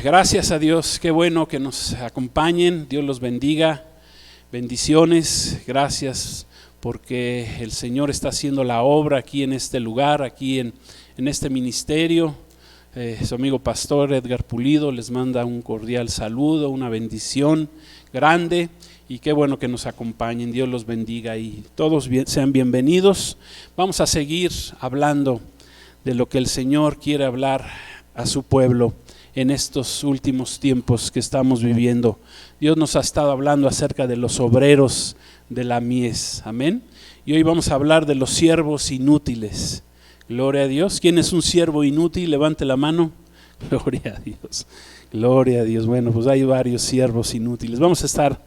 Gracias a Dios, qué bueno que nos acompañen, Dios los bendiga, bendiciones, gracias porque el Señor está haciendo la obra aquí en este lugar, aquí en este ministerio. Su amigo pastor Edgar Pulido les manda un cordial saludo, una bendición grande y qué bueno que nos acompañen, Dios los bendiga y todos sean bienvenidos. Vamos a seguir hablando de lo que el Señor quiere hablar a su pueblo en estos últimos tiempos que estamos viviendo. Dios nos ha estado hablando acerca de los obreros de la mies, amén. Y hoy vamos a hablar de los siervos inútiles. Gloria a Dios. ¿Quién es un siervo inútil? Levante la mano. Gloria a Dios. Gloria a Dios. Bueno, pues hay varios siervos inútiles. Vamos a estar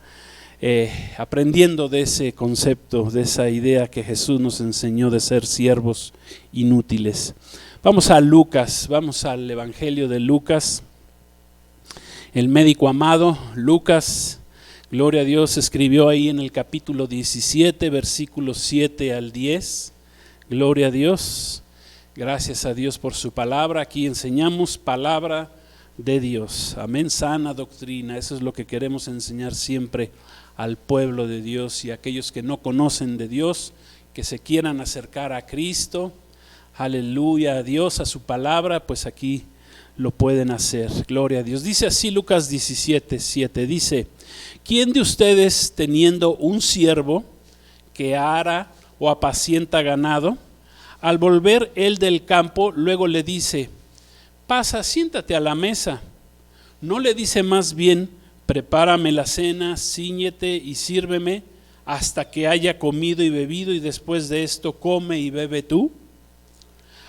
aprendiendo de ese concepto, de esa idea que Jesús nos enseñó de ser siervos inútiles. Vamos a Lucas, vamos al Evangelio de Lucas, el médico amado Lucas, gloria a Dios, escribió ahí en el capítulo 17, versículos 7 al 10, gloria a Dios, gracias a Dios por su palabra, aquí enseñamos palabra de Dios, amén, sana doctrina, eso es lo que queremos enseñar siempre al pueblo de Dios y a aquellos que no conocen de Dios, que se quieran acercar a Cristo. Aleluya a Dios, a su palabra, pues aquí lo pueden hacer, gloria a Dios. Dice así Lucas 17:7, dice: ¿Quién de ustedes teniendo un siervo que ara o apacienta ganado, al volver él del campo, luego le dice, pasa, siéntate a la mesa? ¿No le dice más bien, prepárame la cena, cíñete y sírveme hasta que haya comido y bebido y después de esto come y bebe tú?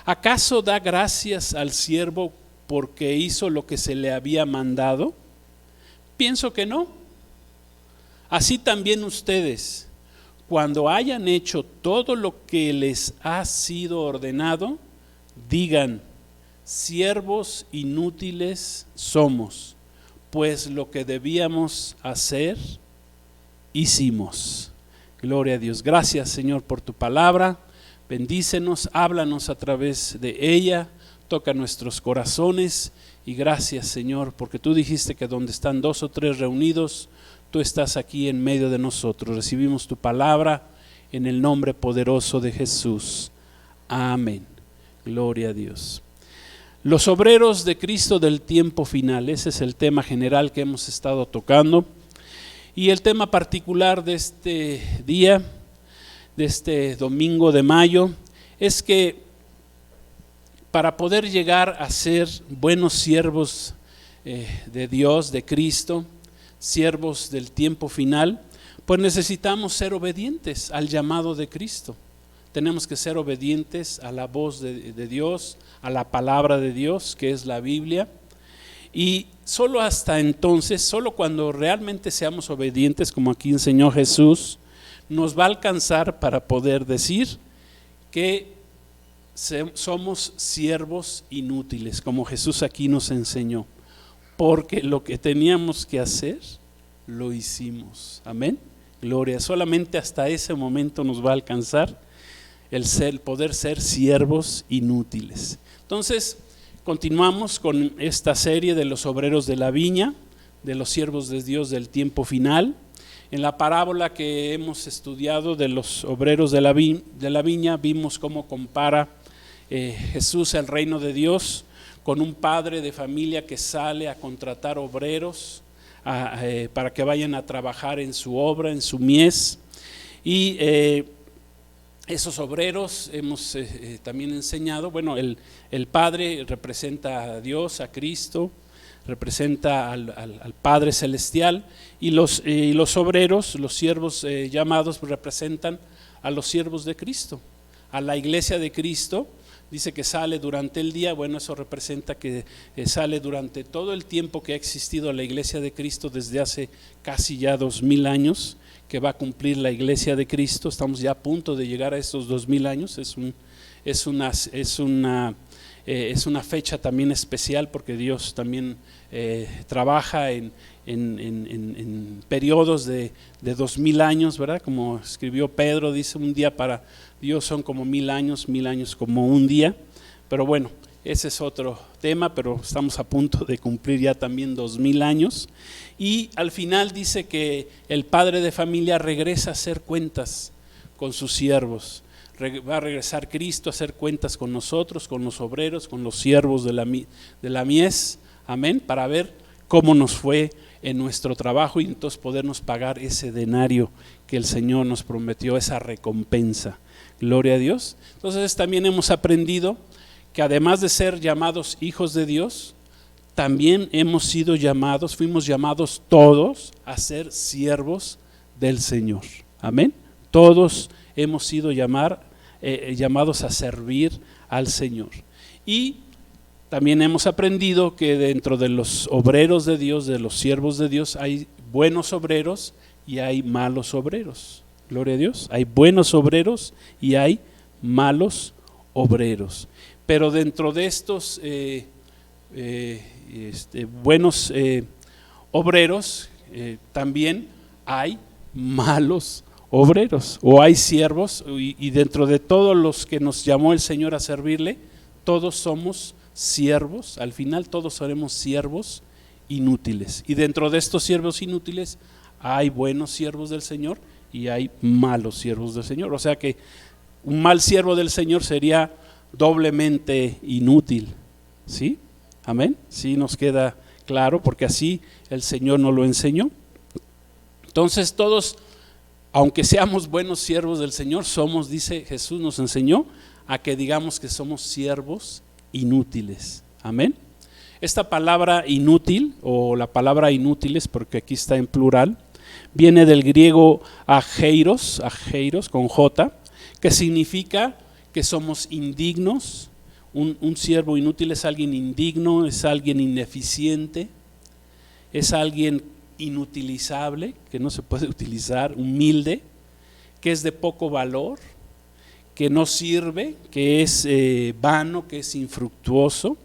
¿Acaso da gracias al siervo porque hizo lo que se le había mandado? Pienso que no. Así también ustedes, cuando hayan hecho todo lo que les ha sido ordenado, digan, siervos inútiles somos, pues lo que debíamos hacer, hicimos. Gloria a Dios. Gracias, Señor, por tu palabra. Bendícenos, háblanos a través de ella, toca nuestros corazones y gracias, Señor, porque tú dijiste que donde están 2 o 3 reunidos, tú estás aquí en medio de nosotros. Recibimos tu palabra en el nombre poderoso de Jesús. Amén. Gloria a Dios. Los obreros de Cristo del tiempo final, ese es el tema general que hemos estado tocando. Y el tema particular de este día, de este domingo de mayo, es que para poder llegar a ser buenos siervos de Dios, de Cristo, siervos del tiempo final, pues necesitamos ser obedientes al llamado de Cristo. Tenemos que ser obedientes a la voz de Dios, a la palabra de Dios, que es la Biblia. Y solo hasta entonces, solo cuando realmente seamos obedientes, como aquí enseñó Jesús, nos va a alcanzar para poder decir que somos siervos inútiles, como Jesús aquí nos enseñó, porque lo que teníamos que hacer, lo hicimos. Amén. Gloria, solamente hasta ese momento nos va a alcanzar el poder ser siervos inútiles. Entonces, continuamos con esta serie de los obreros de la viña, de los siervos de Dios del tiempo final. En la parábola que hemos estudiado de los obreros de la viña, vimos cómo compara Jesús el reino de Dios con un padre de familia que sale a contratar obreros para que vayan a trabajar en su obra, en su mies. Y esos obreros hemos también enseñado, bueno, el padre representa a Dios, a Cristo, representa al Padre Celestial, y los obreros, los siervos llamados, representan a los siervos de Cristo, a la iglesia de Cristo. Dice que sale durante el día, bueno, eso representa que sale durante todo el tiempo que ha existido la iglesia de Cristo, desde hace casi ya 2000 años, que va a cumplir la iglesia de Cristo. Estamos ya a punto de llegar a estos 2000 años, es una fecha también especial porque Dios también trabaja en periodos de 2000 años, ¿verdad? Como escribió Pedro, dice un día para Dios son como 1000 años como un día. Pero bueno, ese es otro tema, pero estamos a punto de cumplir ya también 2000 años. Y al final dice que el padre de familia regresa a hacer cuentas con sus siervos. Va a regresar Cristo a hacer cuentas con nosotros, con los obreros, con los siervos de la mies, amén, para ver cómo nos fue en nuestro trabajo y entonces podernos pagar ese denario que el Señor nos prometió, esa recompensa. Gloria a Dios. Entonces también hemos aprendido que además de ser llamados hijos de Dios, también hemos sido llamados, fuimos llamados todos a ser siervos del Señor. Amén. Todos hemos sido llamados a servir al Señor. Y también hemos aprendido que dentro de los obreros de Dios, de los siervos de Dios, hay buenos obreros y hay malos obreros. Gloria a Dios. Hay buenos obreros y hay malos obreros. Pero dentro de estos buenos obreros también hay malos obreros o hay siervos, y dentro de todos los que nos llamó el Señor a servirle, todos somos siervos. Al final todos seremos siervos inútiles, y dentro de estos siervos inútiles hay buenos siervos del Señor y hay malos siervos del Señor. O sea que un mal siervo del Señor sería doblemente inútil. ¿Sí? Amén. Sí, nos queda claro, porque así el Señor nos lo enseñó. Entonces todos, aunque seamos buenos siervos del Señor, somos, dice Jesús, nos enseñó a que digamos que somos siervos inútiles. Amén. Esta palabra inútil, o la palabra inútiles, porque aquí está en plural, viene del griego ageiros con J, que significa que somos indignos. Un siervo inútil es alguien indigno, es alguien ineficiente, es alguien inutilizable, que no se puede utilizar, humilde, que es de poco valor, que no sirve, que es vano, que es infructuoso,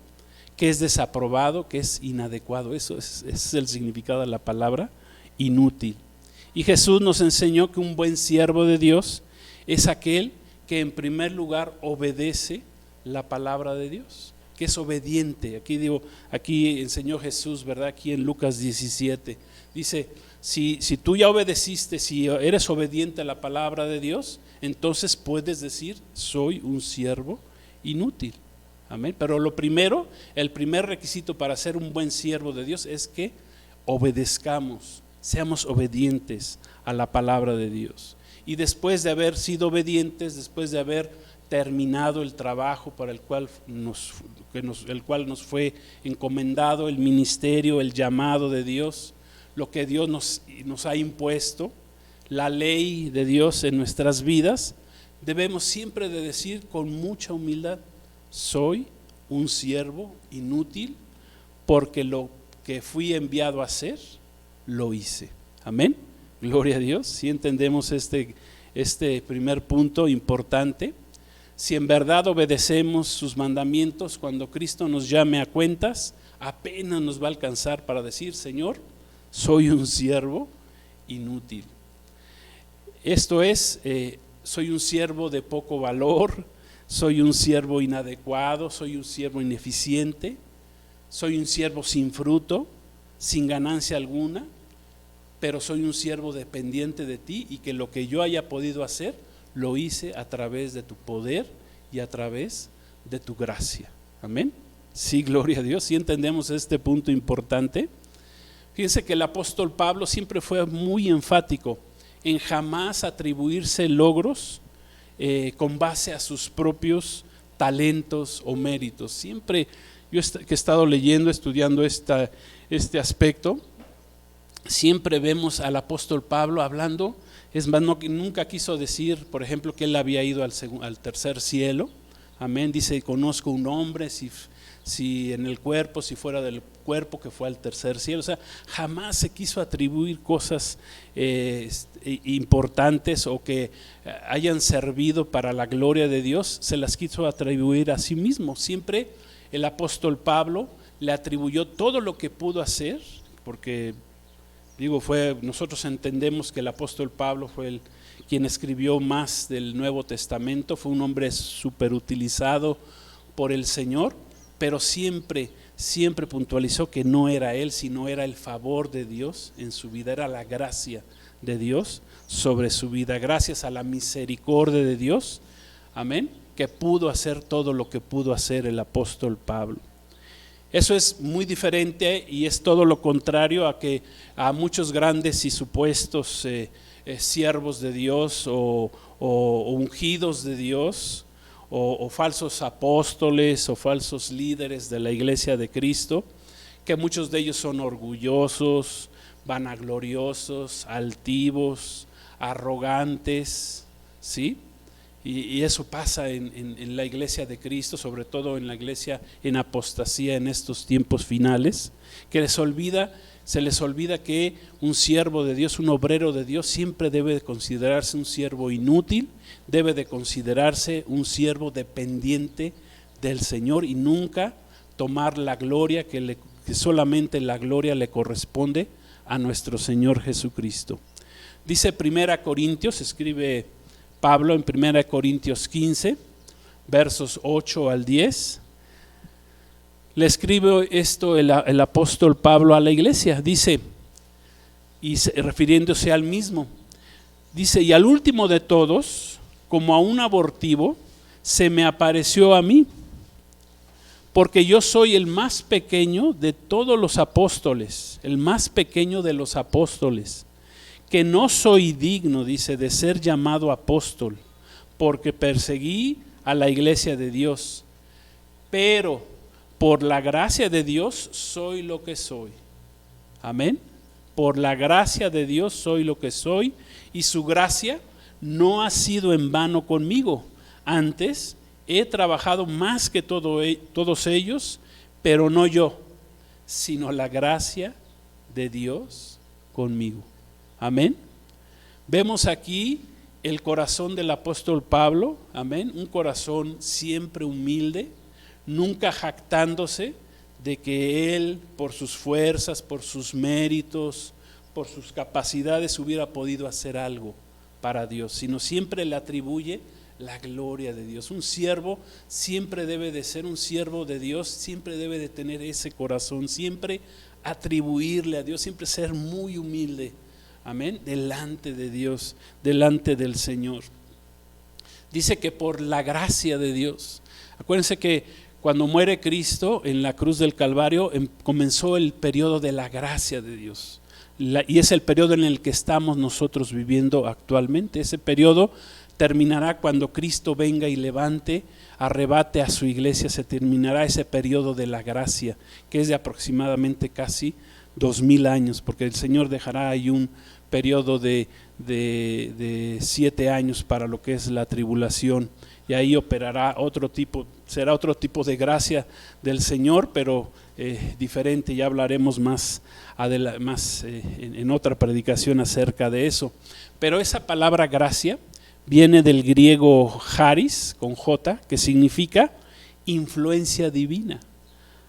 que es desaprobado, que es inadecuado. Ese es el significado de la palabra inútil. Y Jesús nos enseñó que un buen siervo de Dios es aquel que en primer lugar obedece la palabra de Dios, que es obediente. Aquí enseñó Jesús, ¿verdad? Aquí en Lucas 17, dice, si tú ya obedeciste, si eres obediente a la palabra de Dios, entonces puedes decir, soy un siervo inútil. Amén. Pero el primer requisito para ser un buen siervo de Dios es que obedezcamos, seamos obedientes a la palabra de Dios. Y después de haber sido obedientes, después de haber terminado el trabajo para el cual nos fue encomendado, el ministerio, el llamado de Dios, lo que Dios nos ha impuesto, la ley de Dios en nuestras vidas, debemos siempre de decir con mucha humildad, soy un siervo inútil, porque lo que fui enviado a hacer, lo hice. Amén. Gloria a Dios. Si entendemos este primer punto importante, si en verdad obedecemos sus mandamientos, cuando Cristo nos llame a cuentas, apenas nos va a alcanzar para decir, Señor, soy un siervo inútil. Esto es, soy un siervo de poco valor, soy un siervo inadecuado, soy un siervo ineficiente, soy un siervo sin fruto, sin ganancia alguna, pero soy un siervo dependiente de ti, y que lo que yo haya podido hacer, lo hice a través de tu poder y a través de tu gracia. Amén. Sí, gloria a Dios. Sí entendemos este punto importante. Fíjense que el apóstol Pablo siempre fue muy enfático en jamás atribuirse logros con base a sus propios talentos o méritos. Siempre, yo que he estado leyendo, estudiando este aspecto, siempre vemos al apóstol Pablo hablando. Es más, nunca quiso decir, por ejemplo, que él había ido al tercer cielo. Amén. Dice, conozco un hombre, si en el cuerpo, si fuera del cuerpo, que fue al tercer cielo. O sea, jamás se quiso atribuir cosas importantes o que hayan servido para la gloria de Dios, se las quiso atribuir a sí mismo. Siempre el apóstol Pablo le atribuyó todo lo que pudo hacer, porque nosotros entendemos que el apóstol Pablo fue quien escribió más del Nuevo Testamento, fue un hombre súper utilizado por el Señor, pero siempre puntualizó que no era él, sino era el favor de Dios en su vida, era la gracia de Dios sobre su vida, gracias a la misericordia de Dios, amén, que pudo hacer todo lo que pudo hacer el apóstol Pablo. Eso es muy diferente y es todo lo contrario a que a muchos grandes y supuestos siervos de Dios o ungidos de Dios o falsos apóstoles o falsos líderes de la iglesia de Cristo, que muchos de ellos son orgullosos, vanagloriosos, altivos, arrogantes, ¿sí? Y eso pasa en la iglesia de Cristo, sobre todo en la iglesia en apostasía en estos tiempos finales, que se les olvida que un siervo de Dios, un obrero de Dios, siempre debe de considerarse un siervo inútil, debe de considerarse un siervo dependiente del Señor y nunca tomar la gloria que solamente la gloria le corresponde a nuestro Señor Jesucristo. Dice 1 Corintios, escribe Pablo en 1 Corintios 15, versos 8 al 10, le escribe esto el apóstol Pablo a la iglesia, dice, y refiriéndose al mismo, dice, y al último de todos, como a un abortivo, se me apareció a mí, porque yo soy el más pequeño de todos los apóstoles, el más pequeño de los apóstoles, que no soy digno, dice, de ser llamado apóstol, porque perseguí a la iglesia de Dios, pero por la gracia de Dios soy lo que soy. Amén. Por la gracia de Dios soy lo que soy, y su gracia no ha sido en vano conmigo. Antes he trabajado más que todos ellos, pero no yo, sino la gracia de Dios conmigo. Amén. Vemos aquí el corazón del apóstol Pablo, amén, un corazón siempre humilde, nunca jactándose de que él por sus fuerzas, por sus méritos, por sus capacidades hubiera podido hacer algo para Dios, sino siempre le atribuye la gloria de Dios. Un siervo siempre debe de ser un siervo de Dios, siempre debe de tener ese corazón, siempre atribuirle a Dios, siempre ser muy humilde. Amén, delante de Dios, delante del Señor. Dice que por la gracia de Dios. Acuérdense que cuando muere Cristo en la cruz del Calvario, comenzó el periodo de la gracia de Dios. Y es el periodo en el que estamos nosotros viviendo actualmente. Ese periodo terminará cuando Cristo venga y arrebate a su iglesia. Se terminará ese periodo de la gracia, que es de aproximadamente casi 2000 años, porque el Señor dejará ahí un periodo de 7 años para lo que es la tribulación, y ahí operará será otro tipo de gracia del Señor, pero diferente. Ya hablaremos más en otra predicación acerca de eso. Pero esa palabra gracia viene del griego charis, con J, que significa influencia divina.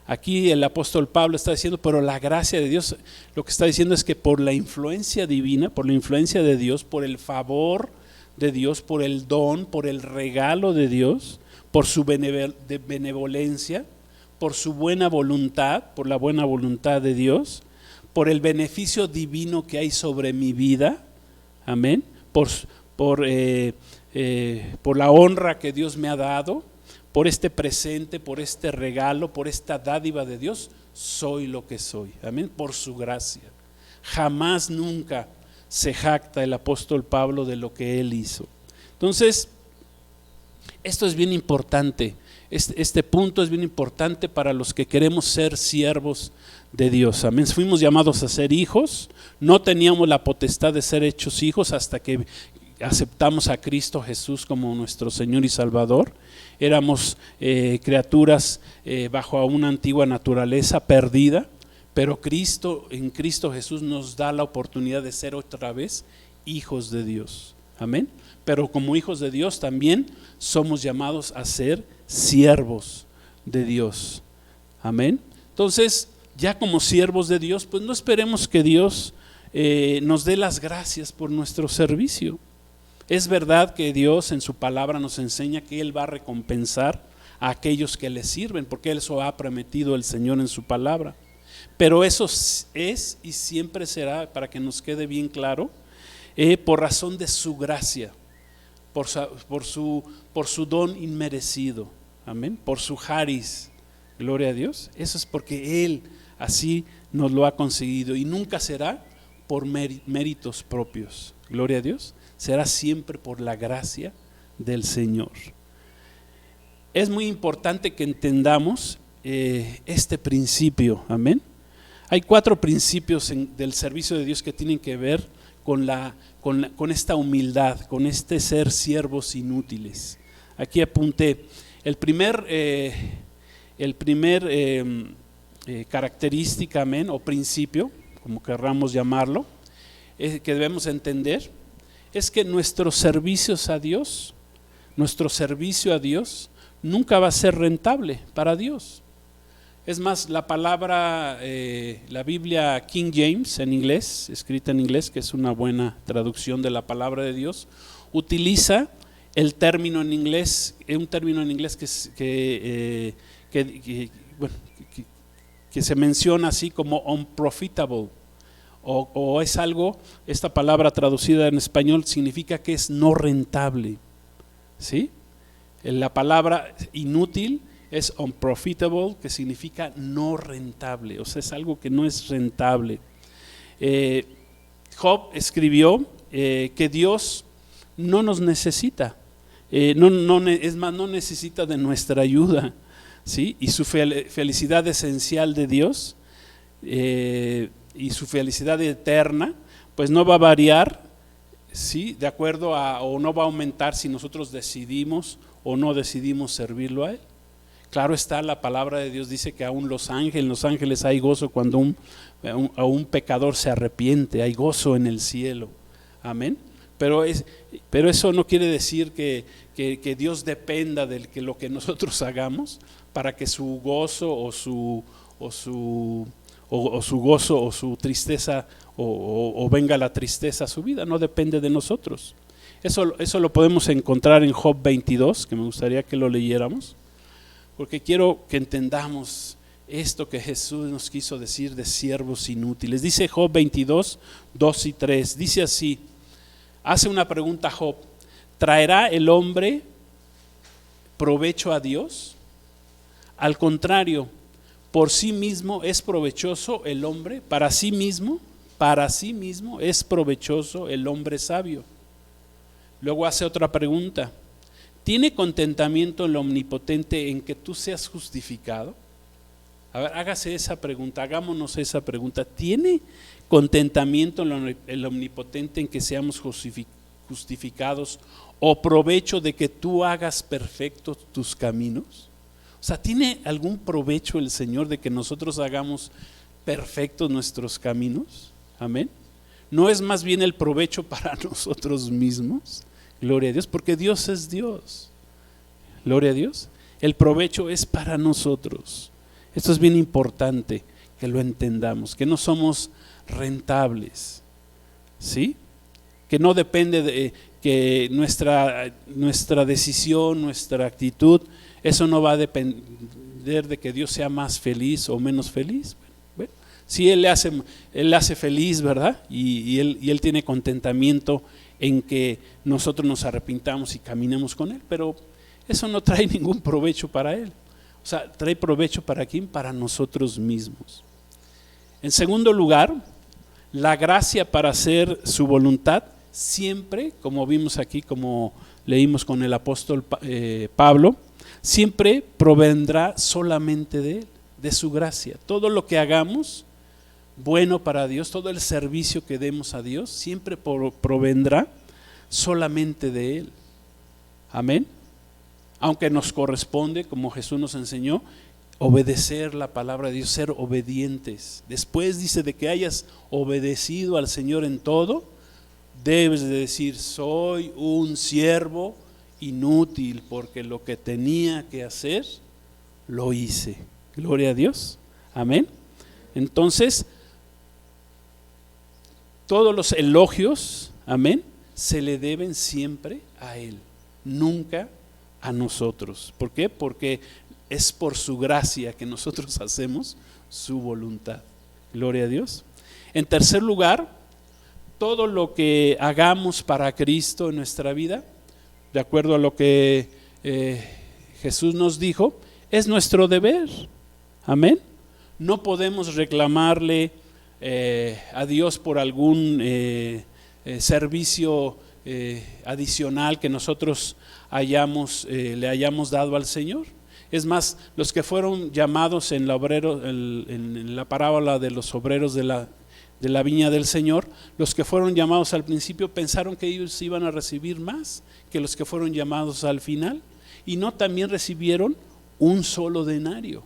Aquí el apóstol Pablo está diciendo, pero la gracia de Dios, lo que está diciendo es que por la influencia divina, por la influencia de Dios, por el favor de Dios, por el don, por el regalo de Dios, por su benevolencia, por su buena voluntad, por la buena voluntad de Dios, por el beneficio divino que hay sobre mi vida, amén, por la honra que Dios me ha dado, por este presente, por este regalo, por esta dádiva de Dios, soy lo que soy, amén, por su gracia. Jamás, nunca se jacta el apóstol Pablo de lo que él hizo. Entonces, esto es bien importante, este punto es bien importante para los que queremos ser siervos de Dios, amén. Fuimos llamados a ser hijos, no teníamos la potestad de ser hechos hijos hasta que aceptamos a Cristo Jesús como nuestro Señor y Salvador. Éramos criaturas bajo una antigua naturaleza perdida, pero en Cristo Jesús nos da la oportunidad de ser otra vez hijos de Dios, amén. Pero como hijos de Dios también somos llamados a ser siervos de Dios, amén. Entonces, ya como siervos de Dios, pues no esperemos que Dios nos dé las gracias por nuestro servicio. Es verdad que Dios en su palabra nos enseña que Él va a recompensar a aquellos que le sirven, porque eso ha prometido el Señor en su palabra. Pero eso es y siempre será, para que nos quede bien claro, por razón de su gracia, por su don inmerecido, amén, por su charis, gloria a Dios. Eso es porque Él así nos lo ha conseguido y nunca será por méritos propios, gloria a Dios, será siempre por la gracia del Señor. Es muy importante que entendamos este principio, amén. Hay 4 principios del servicio de Dios que tienen que ver con esta humildad, con este ser siervos inútiles. Aquí apunté el primer característica, amén, o principio, como querramos llamarlo, que debemos entender, es que nuestro servicio a Dios nunca va a ser rentable para Dios. Es más, la palabra, la Biblia King James en inglés, escrita en inglés, que es una buena traducción de la palabra de Dios, utiliza el término en inglés, un término en inglés que se menciona así como unprofitable, o es algo, esta palabra traducida en español significa que es no rentable, ¿sí? La palabra inútil es unprofitable, que significa no rentable, o sea, es algo que no es rentable. Job escribió que Dios no nos necesita, es más, no necesita de nuestra ayuda, ¿sí? Y su felicidad esencial de Dios y su felicidad eterna, pues no va a variar, ¿sí? De acuerdo o no va a aumentar si nosotros decidimos o no decidimos servirlo a Él. Claro está, la palabra de Dios dice que aún los ángeles hay gozo cuando un pecador se arrepiente, hay gozo en el cielo, amén. Pero eso no quiere decir que Dios dependa de lo que nosotros hagamos para que su gozo o su gozo o su tristeza o venga la tristeza a su vida, no depende de nosotros. Eso lo podemos encontrar en Job 22, que me gustaría que lo leyéramos, porque quiero que entendamos esto que Jesús nos quiso decir de siervos inútiles. Dice Job 22, 2 y 3, dice así, hace una pregunta Job: ¿traerá el hombre provecho a Dios? Al contrario, por sí mismo es provechoso el hombre, para sí mismo es provechoso el hombre sabio. Luego hace otra pregunta: ¿tiene contentamiento el omnipotente en que tú seas justificado? A ver, hágase esa pregunta, hagámonos esa pregunta. ¿Tiene contentamiento el omnipotente en que seamos justificados o provecho de que tú hagas perfectos tus caminos? O sea, ¿tiene algún provecho el Señor de que nosotros hagamos perfectos nuestros caminos? Amén. ¿No es más bien el provecho para nosotros mismos? Gloria a Dios, porque Dios es Dios. Gloria a Dios. El provecho es para nosotros. Esto es bien importante que lo entendamos, que no somos rentables, ¿sí? Que no depende de que nuestra decisión, nuestra actitud, eso no va a depender de que Dios sea más feliz o menos feliz. Bueno, sí, Él le hace feliz, ¿verdad? Y él tiene contentamiento en que nosotros nos arrepintamos y caminemos con Él, pero eso no trae ningún provecho para Él. O sea, trae provecho ¿para quién? Para nosotros mismos. En segundo lugar, la gracia para hacer su voluntad siempre, como vimos aquí, como leímos con el apóstol Pablo, siempre provendrá solamente de Él, de su gracia. Todo lo que hagamos bueno para Dios, todo el servicio que demos a Dios, siempre provendrá solamente de Él. Amén. Aunque nos corresponde, como Jesús nos enseñó, obedecer la palabra de Dios, ser obedientes. Después dice de que hayas obedecido al Señor en todo, debes de decir: soy un siervo inútil, porque lo que tenía que hacer, lo hice. Gloria a Dios. Amén. Entonces, todos los elogios, amén, se le deben siempre a Él, nunca a nosotros. ¿Por qué? Porque es por su gracia que nosotros hacemos su voluntad. Gloria a Dios. En tercer lugar, todo lo que hagamos para Cristo en nuestra vida, de acuerdo a lo que Jesús nos dijo, es nuestro deber. Amén. No podemos reclamarle a Dios por algún servicio adicional que nosotros le hayamos dado al Señor. Es más, los que fueron llamados en la parábola de los obreros de la viña del Señor, los que fueron llamados al principio pensaron que ellos iban a recibir más que los que fueron llamados al final, y no también recibieron un solo denario.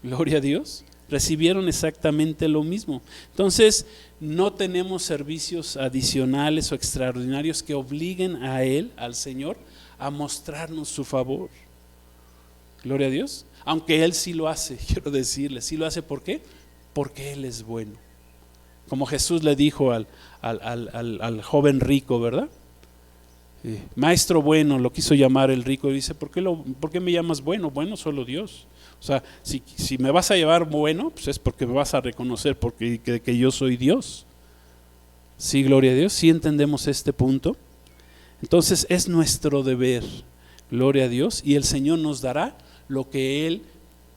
Gloria a Dios. Recibieron exactamente lo mismo. Entonces, no tenemos servicios adicionales o extraordinarios que obliguen a Él, al Señor, a mostrarnos su favor. Gloria a Dios. Aunque Él sí lo hace, quiero decirle, sí lo hace. ¿Por qué? Porque Él es bueno. Como Jesús le dijo al joven rico, ¿verdad? Maestro bueno, lo quiso llamar el rico, y dice, ¿por qué me llamas bueno? Bueno, solo Dios. O sea, si me vas a llamar bueno, pues es porque me vas a reconocer que yo soy Dios. Sí, gloria a Dios, sí entendemos este punto. Entonces es nuestro deber, gloria a Dios, y el Señor nos dará lo que Él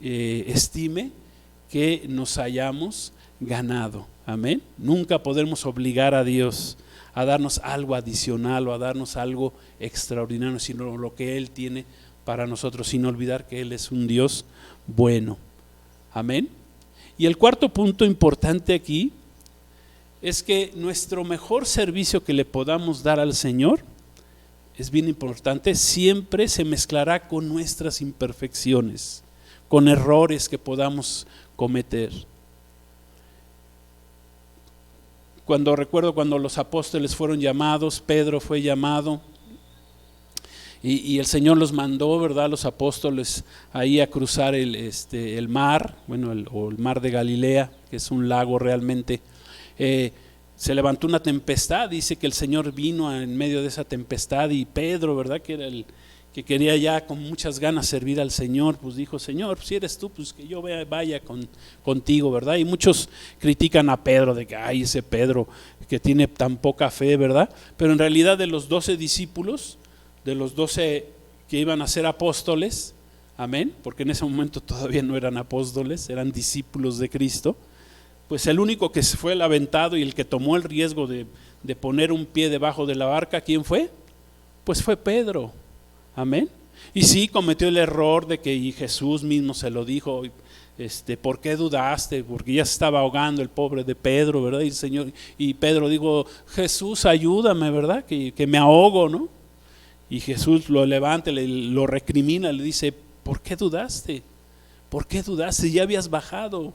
estime que nos hayamos ganado. Amén. Nunca podemos obligar a Dios a darnos algo adicional o a darnos algo extraordinario, sino lo que Él tiene para nosotros, sin olvidar que Él es un Dios bueno. Amén. Y el cuarto punto importante aquí es que nuestro mejor servicio que le podamos dar al Señor, es bien importante, siempre se mezclará con nuestras imperfecciones, con errores que podamos cometer. Recuerdo cuando los apóstoles fueron llamados, Pedro fue llamado, y el Señor los mandó, ¿verdad?, los apóstoles ahí a cruzar el mar, o el mar de Galilea, que es un lago realmente. Se levantó una tempestad, dice que el Señor vino en medio de esa tempestad, y Pedro, ¿verdad?, que era el que quería ya con muchas ganas servir al Señor, pues dijo, Señor, si eres tú, pues que yo vaya contigo, ¿verdad? Y muchos critican a Pedro de que, ay, ese Pedro que tiene tan poca fe, ¿verdad? Pero en realidad de los 12 discípulos, de los 12 que iban a ser apóstoles, amén, porque en ese momento todavía no eran apóstoles, eran discípulos de Cristo, pues el único que se fue el aventado y el que tomó el riesgo de poner un pie debajo de la barca, ¿quién fue? Pues fue Pedro. Amén. Y sí, cometió el error de que, y Jesús mismo se lo dijo, ¿por qué dudaste? Porque ya se estaba ahogando el pobre de Pedro, ¿verdad? Y Pedro dijo, Jesús, ayúdame, ¿verdad? Que me ahogo, ¿no? Y Jesús lo levanta, lo recrimina, le dice, ¿por qué dudaste? ¿Por qué dudaste? Ya habías bajado.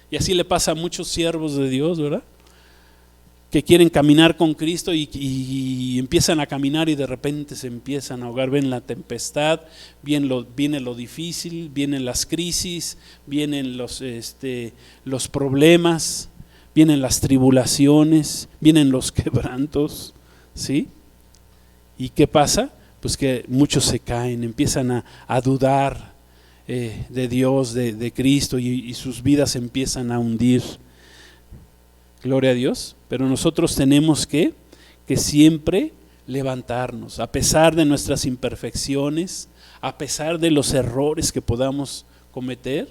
Y así le pasa a muchos siervos de Dios, ¿verdad?, que quieren caminar con Cristo y empiezan a caminar y de repente se empiezan a ahogar. Ven la tempestad, viene lo difícil, vienen las crisis, vienen los problemas, vienen las tribulaciones, vienen los quebrantos, ¿sí? ¿Y qué pasa? Pues que muchos se caen, empiezan a dudar de Dios, de Cristo, y sus vidas se empiezan a hundir. Gloria a Dios. Pero nosotros tenemos que siempre levantarnos, a pesar de nuestras imperfecciones, a pesar de los errores que podamos cometer.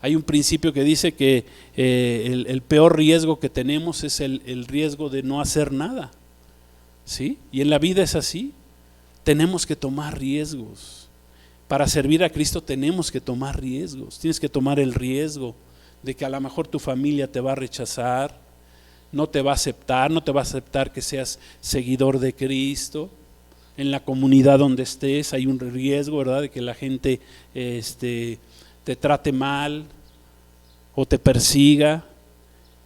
Hay un principio que dice que el peor riesgo que tenemos es el riesgo de no hacer nada, ¿sí? Y en la vida es así, tenemos que tomar riesgos. Para servir a Cristo tenemos que tomar riesgos, tienes que tomar el riesgo de que a lo mejor tu familia te va a rechazar, no te va a aceptar que seas seguidor de Cristo. En la comunidad donde estés hay un riesgo, ¿verdad?, de que la gente te trate mal o te persiga.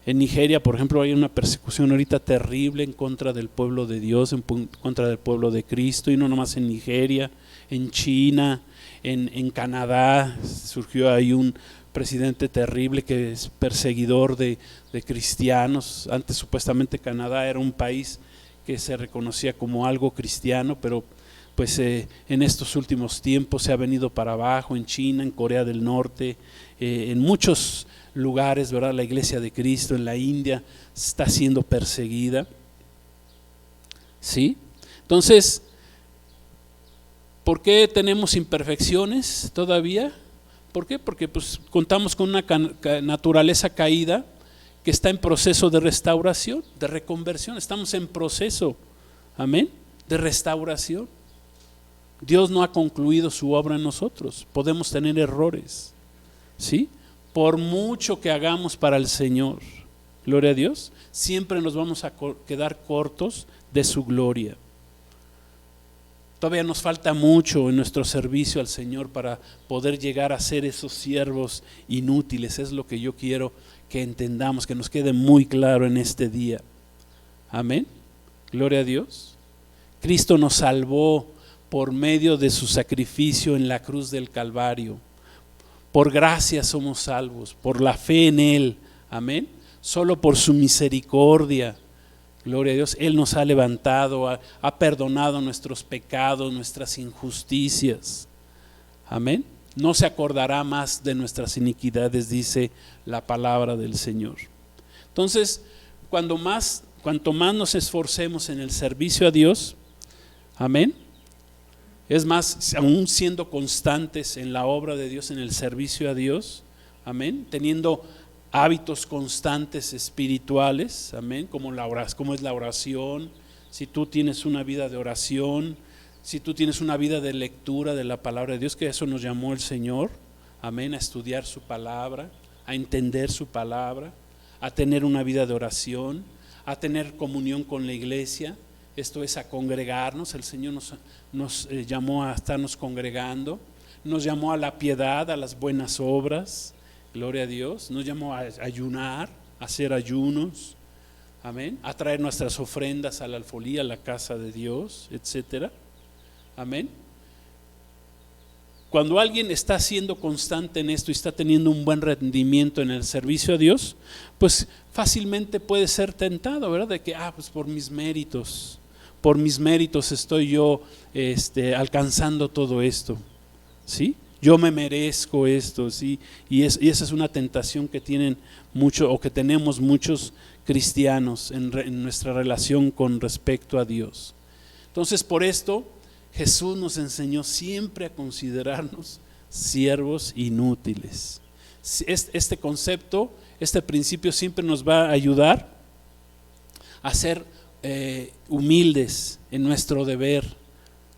En Nigeria, por ejemplo, hay una persecución ahorita terrible en contra del pueblo de Dios, en contra del pueblo de Cristo, y no nomás en Nigeria, en China, en Canadá surgió ahí un presidente terrible que es perseguidor de cristianos. Antes supuestamente Canadá era un país que se reconocía como algo cristiano, pero pues en estos últimos tiempos se ha venido para abajo, en China, en Corea del Norte, en muchos lugares, ¿verdad? La Iglesia de Cristo en la India está siendo perseguida, ¿sí? Entonces, ¿por qué tenemos imperfecciones todavía? ¿Por qué? Porque pues contamos con una naturaleza caída que está en proceso de restauración, de reconversión. Estamos en proceso, amén, de restauración. Dios no ha concluido su obra en nosotros. Podemos tener errores, ¿sí? Por mucho que hagamos para el Señor, gloria a Dios, siempre nos vamos a quedar cortos de su gloria. Todavía nos falta mucho en nuestro servicio al Señor para poder llegar a ser esos siervos inútiles. Es lo que yo quiero que entendamos, que nos quede muy claro en este día. Amén. Gloria a Dios. Cristo nos salvó por medio de su sacrificio en la cruz del Calvario. Por gracia somos salvos, por la fe en Él. Amén. Solo por su misericordia. Gloria a Dios, Él nos ha levantado, ha perdonado nuestros pecados, nuestras injusticias. Amén. No se acordará más de nuestras iniquidades, dice la palabra del Señor. Entonces, cuanto más nos esforcemos en el servicio a Dios, amén. Es más, aún siendo constantes en la obra de Dios, en el servicio a Dios, amén, teniendo hábitos constantes espirituales, amén, como es la oración. Si tú tienes una vida de oración, si tú tienes una vida de lectura de la palabra de Dios, que eso nos llamó el Señor, amén, a estudiar su palabra, a entender su palabra, a tener una vida de oración, a tener comunión con la iglesia, esto es a congregarnos. El Señor nos llamó a estarnos congregando, nos llamó a la piedad, a las buenas obras. Gloria a Dios, nos llamó a ayunar, a hacer ayunos, amén, a traer nuestras ofrendas a la alfolía, a la casa de Dios, etcétera, amén. Cuando alguien está siendo constante en esto y está teniendo un buen rendimiento en el servicio a Dios, pues fácilmente puede ser tentado, ¿verdad? De que, pues por mis méritos estoy yo alcanzando todo esto, ¿sí? Yo me merezco esto, ¿sí? Y esa es una tentación que tienen mucho, o que tenemos muchos cristianos en nuestra relación con respecto a Dios. Entonces, por esto Jesús nos enseñó siempre a considerarnos siervos inútiles. Este concepto, este principio siempre nos va a ayudar a ser humildes en nuestro deber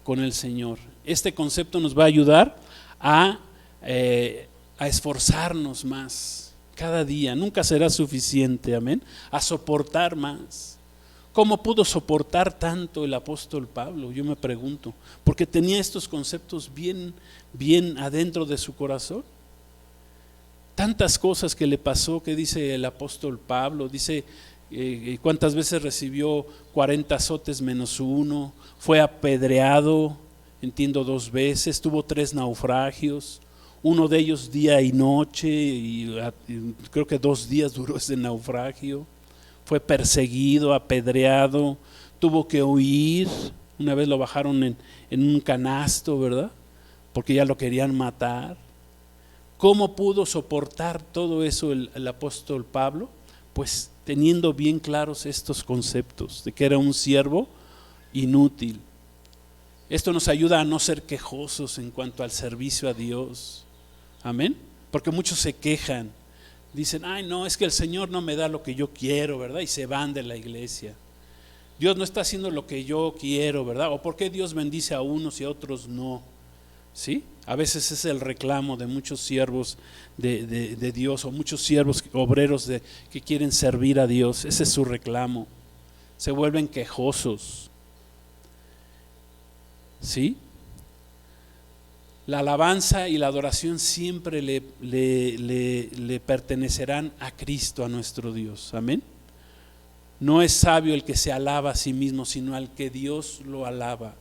con el Señor. Este concepto nos va a ayudar a esforzarnos más cada día. Nunca será suficiente, amén, a soportar más. ¿Cómo pudo soportar tanto el apóstol Pablo? Yo me pregunto, porque tenía estos conceptos bien adentro de su corazón. Tantas cosas que le pasó, que dice el apóstol Pablo, dice cuántas veces recibió 40 azotes menos uno, fue apedreado, entiendo 2 veces, tuvo 3 naufragios, uno de ellos día y noche, y creo que 2 días duró ese naufragio. Fue perseguido, apedreado, tuvo que huir. Una vez lo bajaron en un canasto, ¿verdad? Porque ya lo querían matar. ¿Cómo pudo soportar todo eso el apóstol Pablo? Pues teniendo bien claros estos conceptos de que era un siervo inútil. Esto nos ayuda a no ser quejosos en cuanto al servicio a Dios. Amén. Porque muchos se quejan. Dicen, no, es que el Señor no me da lo que yo quiero, ¿verdad? Y se van de la iglesia. Dios no está haciendo lo que yo quiero, ¿verdad? O ¿por qué Dios bendice a unos y a otros no? ¿Sí? A veces es el reclamo de muchos siervos de Dios, o muchos siervos obreros que quieren servir a Dios. Ese es su reclamo. Se vuelven quejosos. ¿Sí? La alabanza y la adoración siempre le pertenecerán a Cristo, a nuestro Dios. Amén. No es sabio el que se alaba a sí mismo, sino al que Dios lo alaba.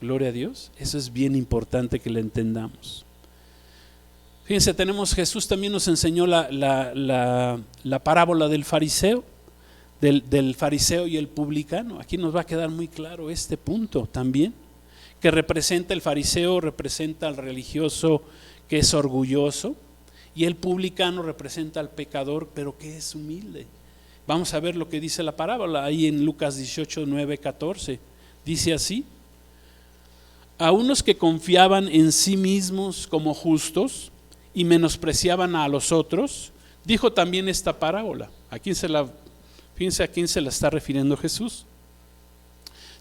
Gloria a Dios. Eso es bien importante que lo entendamos. Fíjense, Jesús también nos enseñó la parábola del fariseo, del fariseo y el publicano. Aquí nos va a quedar muy claro este punto también. que representa, el fariseo representa al religioso que es orgulloso, y el publicano representa al pecador, pero que es humilde. Vamos a ver lo que dice la parábola ahí en Lucas 18, 9, 14. Dice así: a unos que confiaban en sí mismos como justos y menospreciaban a los otros, dijo también esta parábola. Fíjense a quién se la está refiriendo Jesús.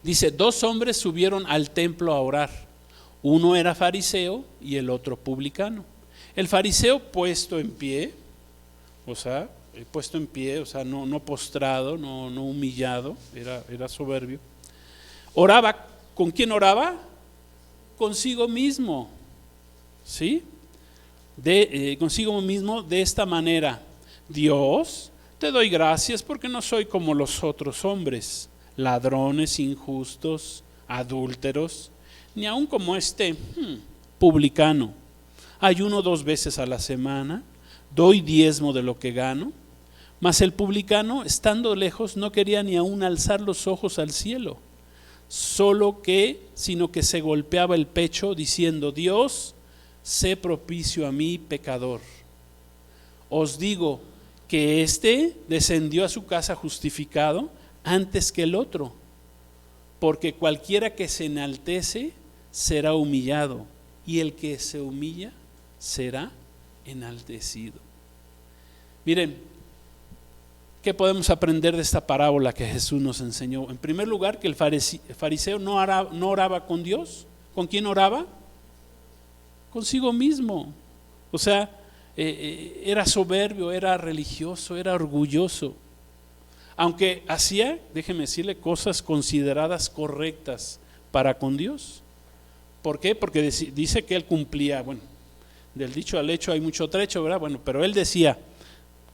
Dice: dos hombres subieron al templo a orar. Uno era fariseo y el otro publicano. El fariseo puesto en pie, no postrado, no humillado, era soberbio. Oraba. ¿Con quién oraba? Consigo mismo, ¿sí? Consigo mismo de esta manera: Dios, te doy gracias porque no soy como los otros hombres, ladrones, injustos, adúlteros, ni aun como este publicano. Ayuno 2 veces a la semana, doy diezmo de lo que gano. Mas el publicano, estando lejos, no quería ni aun alzar los ojos al cielo, sino que se golpeaba el pecho diciendo: Dios, sé propicio a mí, pecador. Os digo que éste descendió a su casa justificado antes que el otro, porque cualquiera que se enaltece será humillado, y el que se humilla será enaltecido. Miren, ¿qué podemos aprender de esta parábola que Jesús nos enseñó? En primer lugar, que el fariseo no oraba con Dios. ¿Con quién oraba? Consigo mismo. O sea, era soberbio, era religioso, era orgulloso. Aunque hacía, déjeme decirle, cosas consideradas correctas para con Dios. ¿Por qué? Porque dice que él cumplía, del dicho al hecho hay mucho trecho, ¿verdad? Pero él decía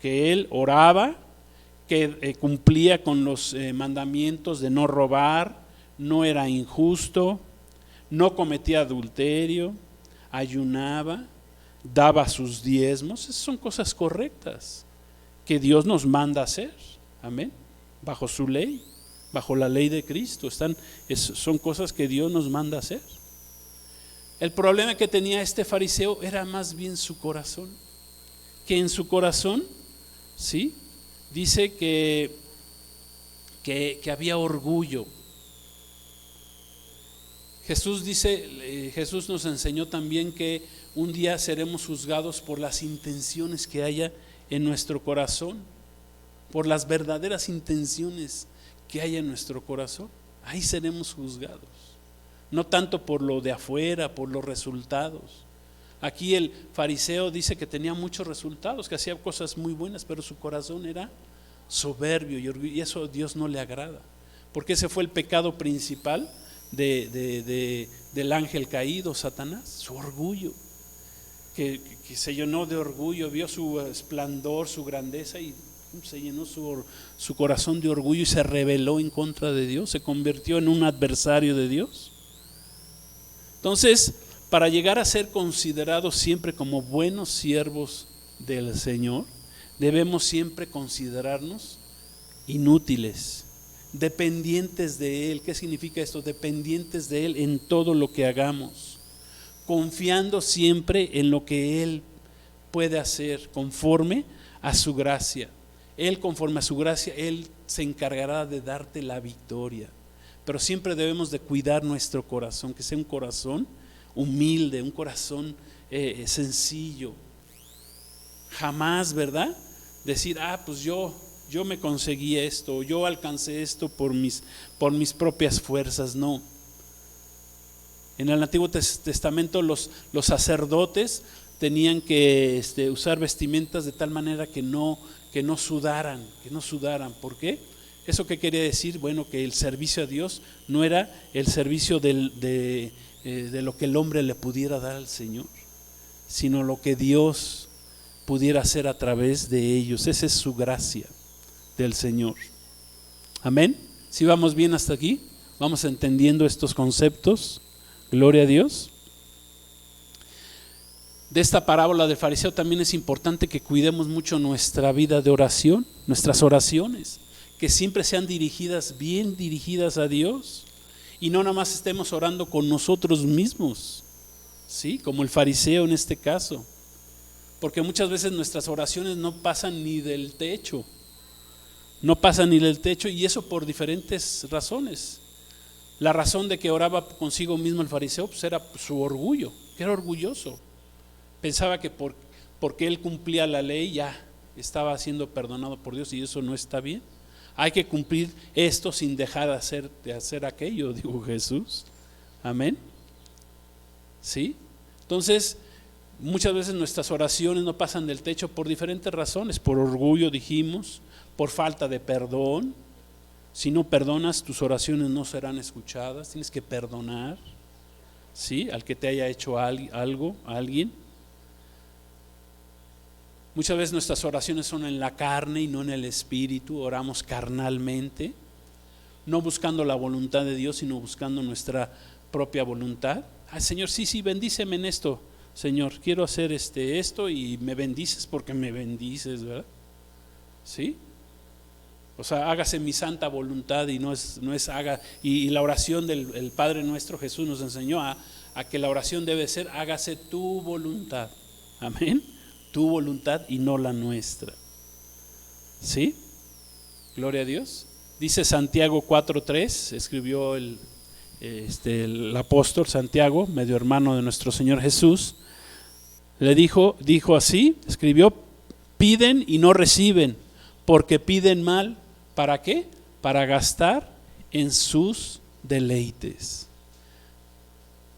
que él oraba, que cumplía con los mandamientos de no robar, no era injusto, no cometía adulterio, ayunaba, daba sus diezmos. Esas son cosas correctas que Dios nos manda hacer, amén, bajo su ley, bajo la ley de Cristo. Son cosas que Dios nos manda hacer. El problema que tenía este fariseo era más bien su corazón, que en su corazón, ¿sí?, dice que había orgullo. Jesús nos enseñó también que un día seremos juzgados por las intenciones que haya en nuestro corazón, por las verdaderas intenciones que haya en nuestro corazón. Ahí seremos juzgados. No tanto por lo de afuera, por los resultados. Aquí el fariseo dice que tenía muchos resultados, que hacía cosas muy buenas, pero su corazón era soberbio y eso a Dios no le agrada, porque ese fue el pecado principal del ángel caído, Satanás, su orgullo, que se llenó de orgullo, vio su esplendor, su grandeza y se llenó su corazón de orgullo y se rebeló en contra de Dios, se convirtió en un adversario de Dios. Entonces, para llegar a ser considerados siempre como buenos siervos del Señor, debemos siempre considerarnos inútiles, dependientes de Él. ¿Qué significa esto? Dependientes de Él en todo lo que hagamos, confiando siempre en lo que Él puede hacer conforme a su gracia. Él, conforme a su gracia, Él se encargará de darte la victoria. Pero siempre debemos de cuidar nuestro corazón, que sea un corazón humilde, un corazón sencillo. Jamás, ¿verdad?, decir, pues yo me conseguí esto, yo alcancé esto por mis propias fuerzas. No. En el Antiguo Testamento los sacerdotes tenían que usar vestimentas de tal manera que no sudaran. ¿Por qué? ¿Eso qué quería decir? Bueno, que el servicio a Dios no era el servicio de lo que el hombre le pudiera dar al Señor, sino lo que Dios pudiera hacer a través de ellos. Esa es su gracia del Señor. Amén. ¿Sí vamos bien hasta aquí? ¿Vamos entendiendo estos conceptos? Gloria a Dios. De esta parábola del fariseo también es importante que cuidemos mucho nuestra vida de oración, nuestras oraciones, que siempre sean bien dirigidas a Dios Y no nada más estemos orando con nosotros mismos, ¿sí? Como el fariseo en este caso. Porque muchas veces nuestras oraciones no pasan ni del techo. No pasan ni del techo, y eso por diferentes razones. La razón de que oraba consigo mismo el fariseo pues era su orgullo, que era orgulloso. Pensaba que porque él cumplía la ley ya estaba siendo perdonado por Dios, y eso no está bien. Hay que cumplir esto sin dejar de hacer aquello, dijo Jesús. Amén. ¿Sí? Entonces, muchas veces nuestras oraciones no pasan del techo por diferentes razones. Por orgullo, dijimos, por falta de perdón. Si no perdonas, tus oraciones no serán escuchadas. Tienes que perdonar, ¿sí? Al que te haya hecho algo, a alguien. Muchas veces nuestras oraciones son en la carne y no en el espíritu. Oramos carnalmente, no buscando la voluntad de Dios, sino buscando nuestra propia voluntad. Ay, Señor, sí, bendíceme en esto. Señor, quiero hacer esto, y me bendices porque me bendices, ¿verdad? ¿Sí? O sea, hágase mi santa voluntad, y no es haga. Y la oración del Padre nuestro, Jesús nos enseñó a que la oración debe ser: hágase tu voluntad. Amén. Tu voluntad y no la nuestra. ¿Sí? Gloria a Dios. Dice Santiago 4:3, escribió el apóstol Santiago, medio hermano de nuestro Señor Jesús. Le dijo así, escribió: piden y no reciben, porque piden mal. ¿Para qué? Para gastar en sus deleites.